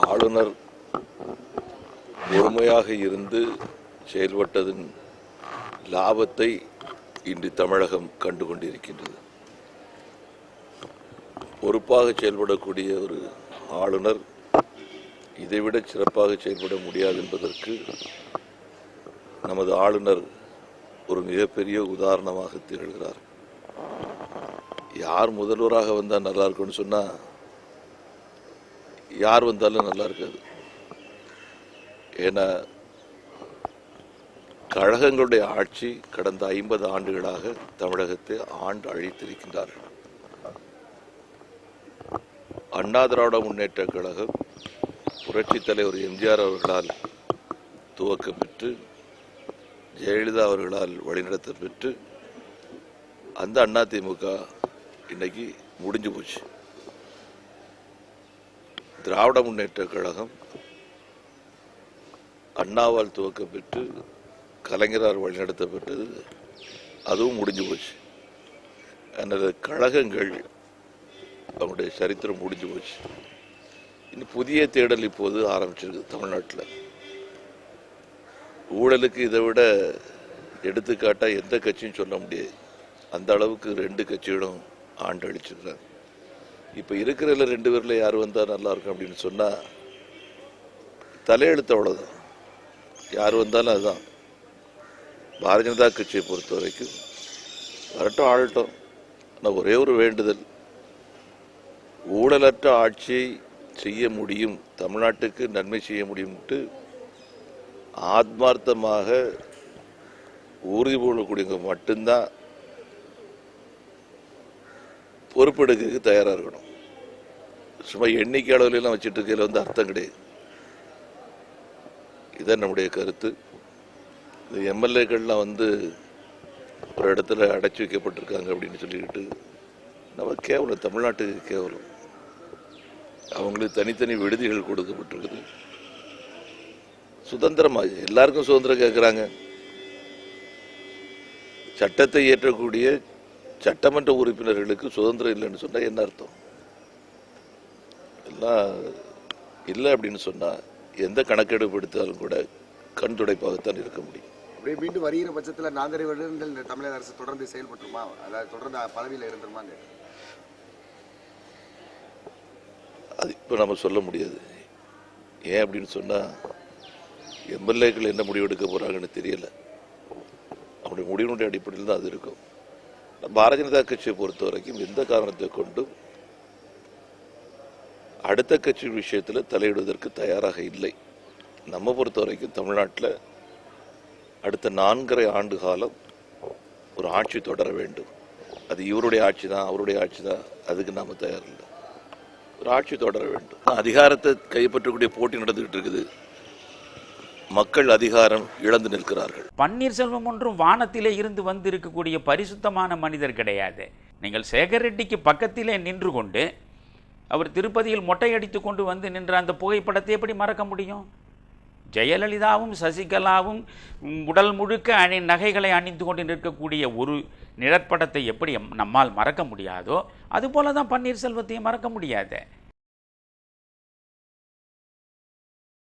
ஆளுநர் பொறுமையாக இருந்து செயல்பட்டதன் லாபத்தை இன்று தமிழகம் கண்டு கொண்டிருக்கின்றது. பொறுப்பாக செயல்படக்கூடிய ஒரு ஆளுநர் இதைவிட சிறப்பாக செயல்பட முடியாது என்பதற்கு நமது ஆளுநர் ஒரு மிகப்பெரிய உதாரணமாக திகழ்கிறார். யார் முதல்வராக வந்தால் நல்லா இருக்கும்னு சொன்னா யார் வந்தாலும் நல்லா இருக்காது. ஏன்னா கழகங்களுடைய ஆட்சி கடந்த 50 ஆண்டுகளாக தமிழகத்தை ஆண்டு அழித்திருக்கின்றார்கள். அண்ணா திராவிட முன்னேற்ற கழகம் புரட்சித் தலைவர் எம்ஜிஆர் அவர்களால் துவக்கம் பெற்று ஜெயலலிதா அவர்களால் வழிநடத்த பெற்று அந்த அதிமுக இன்னைக்கு முடிஞ்சு போச்சு. திராவிட முன்னேற்ற கழகம் அண்ணாவால் துவக்கம் பெற்று கலைஞரால் வழிநடத்தப்பட்டது, அதுவும் முடிஞ்சு போச்சு. அந்த கழகங்கள் அவங்களுடைய சரித்திரம் முடிஞ்சு போச்சு. இன்னும் புதிய தேடல் இப்போது ஆரம்பிச்சிருக்கு தமிழ்நாட்டில். ஊழலுக்கு இதை விட எடுத்துக்காட்டா எந்த கட்சியும் சொல்ல முடியாது. அந்த அளவுக்கு 2 கட்சிகளும் ஆண்டு அழிச்சிருக்கிறாங்க. இப்போ இருக்கிறதுல 2 பேரில் யார் வந்தால் நல்லா இருக்கும் அப்படின்னு சொன்னால் தலையெழுத்து அவ்வளோதான். யார் வந்தாலும் அதுதான். பாரதிய ஜனதா கட்சியை பொறுத்த வரைக்கும் வரட்டும் ஆளட்டும். ஆனால் ஒரே ஒரு வேண்டுதல், ஊழலற்ற ஆட்சியை செய்ய முடியும், தமிழ்நாட்டுக்கு நன்மை செய்ய முடியும்ட்டு ஆத்மார்த்தமாக உறுதி போடக்கூடியவங்க மட்டும்தான் பொறுப்பெடுக்கிறதுக்கு தயாராக இருக்கணும். சும்மா எண்ணிக்கை அளவுலாம் வச்சுட்டு இருக்கையில் அர்த்தம் கிடையாது. இதான் நம்முடைய கருத்து. இந்த எம்எல்ஏக்கள்லாம் ஒரு இடத்துல அடைச்சி வைக்கப்பட்டிருக்காங்க அப்படின்னு சொல்லிக்கிட்டு நம்ம கேவலம், தமிழ்நாட்டுக்கு கேவலம். அவங்களுக்கு தனித்தனி விடுதிகள் கொடுக்கப்பட்டிருக்குது. சுதந்திரமாக எல்லாருக்கும் சுதந்திரம் கேட்குறாங்க. சட்டத்தை இயற்றக்கூடிய சட்டமன்ற உறுப்பினர்களுக்கு சுதந்திரம் இல்லைன்னு சொன்னால் என்ன அர்த்தம்? எல்லாம் இல்லை அப்படின்னு சொன்னால் எந்த கணக்கெடுப்பு எடுத்தாலும் கூட கண் துடைப்பாகத்தான் இருக்க முடியும். அப்படியே மீண்டும் வருகிற பட்சத்தில் 4 வருடங்கள் தமிழக அரசு தொடர்ந்து செயல்பட்டுருமா, அதாவது தொடர்ந்து பதவியில் இருந்துருமாங்க? அது இப்போ நம்ம சொல்ல முடியாது. ஏன் அப்படின்னு சொன்னால் எம்எல்ஏக்கள் என்ன முடிவு எடுக்க போகிறாங்கன்னு தெரியல. அப்படி முடிவினுடைய அடிப்படையில் தான் அது இருக்கும். பாரதிய ஜனதா கட்சியை பொறுத்த வரைக்கும் எந்த காரணத்தை கொண்டும் அடுத்த கட்சி விஷயத்தில் தலையிடுவதற்கு தயாராக இல்லை. நம்ம பொறுத்த வரைக்கும் தமிழ்நாட்டில் அடுத்த 4.5 ஆண்டு காலம் ஒரு ஆட்சி தொடர வேண்டும். அது இவருடைய ஆட்சி தான், அவருடைய ஆட்சி தான், அதுக்கு நாம தயார் இல்லை. ஒரு ஆட்சி தொடர வேண்டும். அதிகாரத்தை கைப்பற்றக்கூடிய போட்டி நடந்துகிட்டு இருக்குது. மக்கள் அதிகாரம் இழந்து நிற்கிறார்கள். பன்னீர்செல்வம் ஒன்றும் வானத்திலே இருந்து வந்து இருக்கக்கூடிய பரிசுத்தமான மனிதர் கிடையாது. நீங்கள் சேகர் ரெட்டிக்கு பக்கத்திலே நின்று கொண்டு அவர் திருப்பதியில் மொட்டையடித்து கொண்டு வந்து நின்ற அந்த புகைப்படத்தை எப்படி மறக்க முடியும்? ஜெயலலிதாவும் சசிகலாவும் உடல் முழுக்க நகைகளை அணிந்து கொண்டு நிற்கக்கூடிய ஒரு நிழற்படத்தை எப்படி நம்மால் மறக்க முடியாதோ அதுபோல தான் பன்னீர்செல்வத்தையும் மறக்க முடியாது.